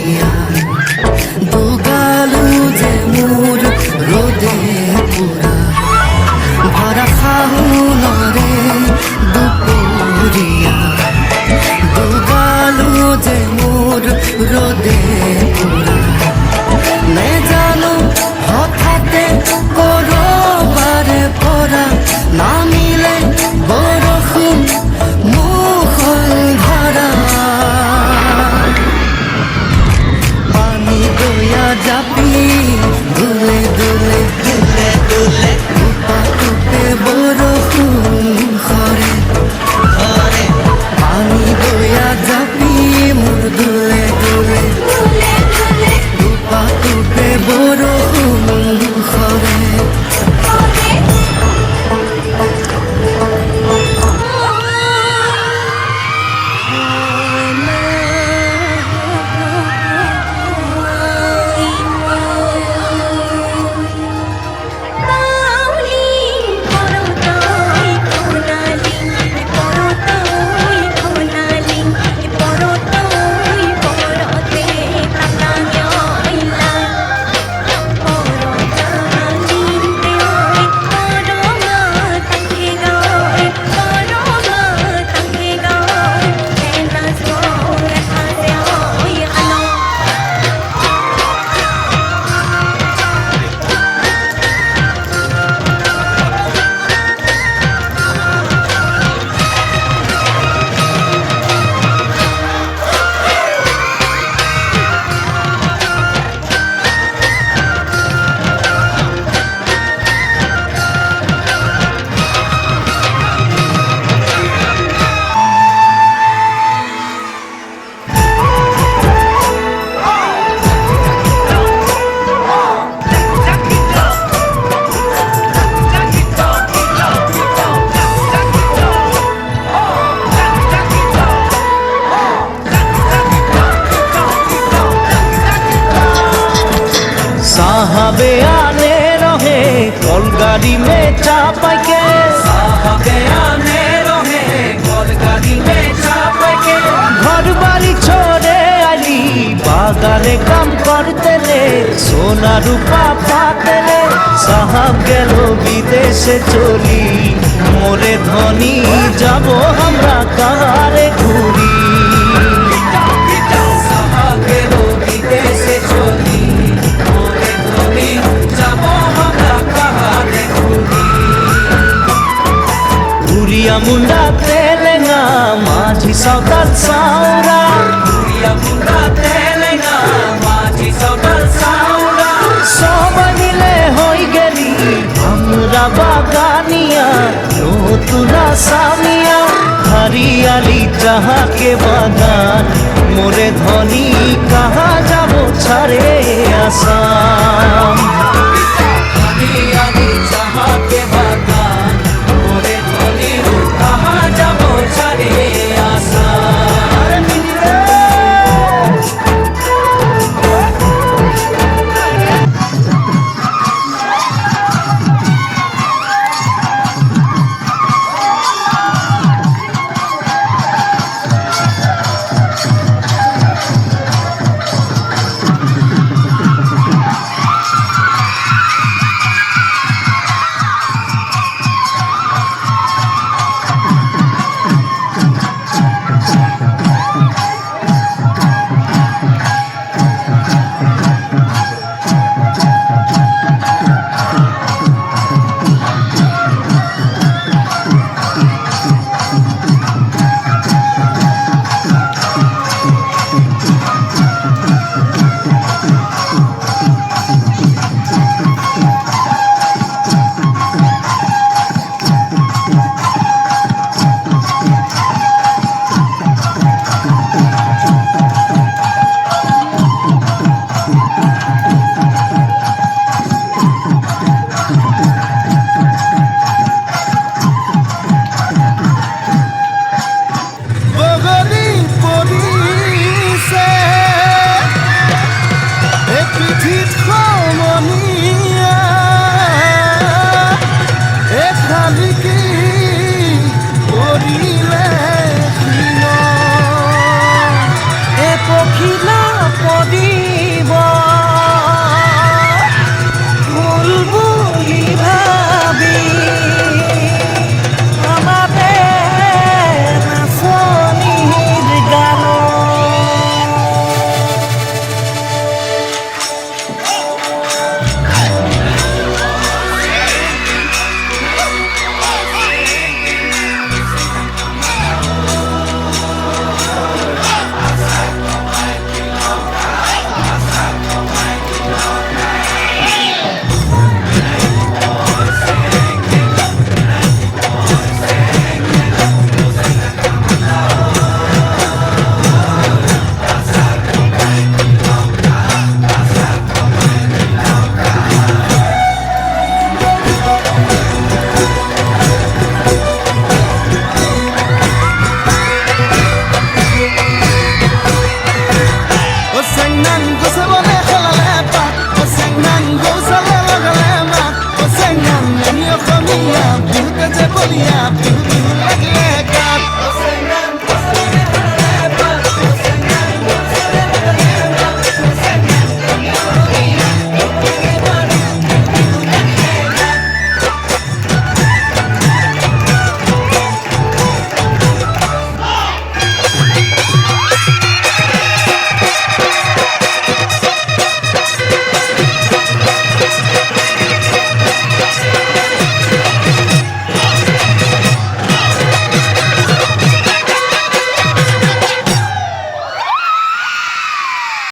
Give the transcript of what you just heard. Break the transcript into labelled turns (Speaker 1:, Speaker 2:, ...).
Speaker 1: দুপরিয়া দুগালু যে মোর রোদে পুরা ভরা খাউনরে দুপরিয়া দুগালু যে মোর রোদে পুরা নে জানো হঠাতে করবারে পরা না মিলে বরষুণ মুখল ধরা পানি দয়া জাপি দুলে দুলে দুলে দুলে টুপা টুপে বরষুণ খরে খরে পানি দয়া জাপি মোর দুলে দুলে টুপা টুপে বরষুণ খরে
Speaker 2: साहबे आने रहे कलगाड़ी में चापाई के साहबे आने रहे कलगाड़ी में चापाई के घर बाड़ी छोड़े आली बागाने काम करते ले सोना रूपा पाते ले साहब गेलो विदेशे चली मोरे धनी जाबो हमरा कारे घुरी साहब गेलो विदेशे चली Uria munda telenga माझी सौदार सावरा Uria munda telenga माझी सौदार सावरा সবাই মিলে হই গেলি আমরা বাগানিয়া নতুন সামিয়া हरियाली चाहके बागान मोरे धनी कहाँ जाबो छाड़े आसाम हरियाली चाहके बागान मोरे धनी कहाँ जाबो छाड़े आसाम পখিলা পদি
Speaker 1: nan go se bone khalale pa o nan go sala lagale ma o nan ni o khamia bute je bolia